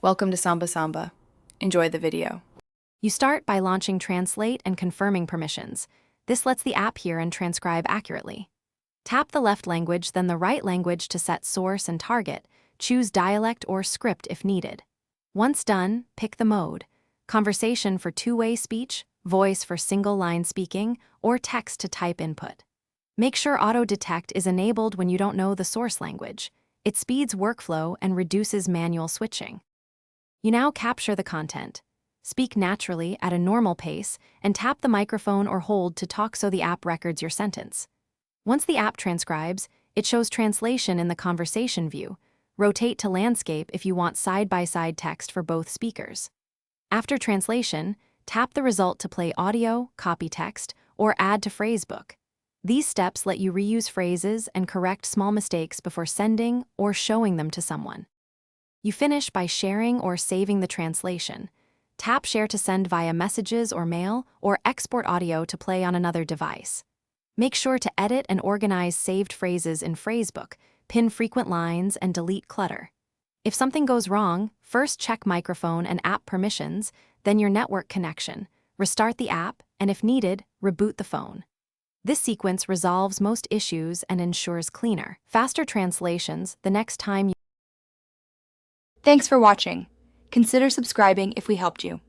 Welcome to Samba Samba. Enjoy the video. You start by launching Translate and confirming permissions. This lets the app hear and transcribe accurately. Tap the left language, then the right language to set source and target. Choose dialect or script if needed. Once done, pick the mode: conversation for two-way speech, voice for single-line speaking, or text to type input. Make sure Auto Detect is enabled when you don't know the source language. It speeds workflow and reduces manual switching. You now capture the content. Speak naturally at a normal pace and tap the microphone or hold to talk so the app records your sentence. Once the app transcribes, it shows translation in the conversation view. Rotate to landscape if you want side-by-side text for both speakers. After translation, tap the result to play audio, copy text, or add to phrasebook. These steps let you reuse phrases and correct small mistakes before sending or showing them to someone. You finish by sharing or saving the translation. Tap Share to send via messages or mail, or export audio to play on another device. Make sure to edit and organize saved phrases in Phrasebook, pin frequent lines, and delete clutter. If something goes wrong, first check microphone and app permissions, then your network connection. Restart the app, and if needed, reboot the phone. This sequence resolves most issues and ensures cleaner, faster translations the next time you... Thanks for watching. Consider subscribing if we helped you.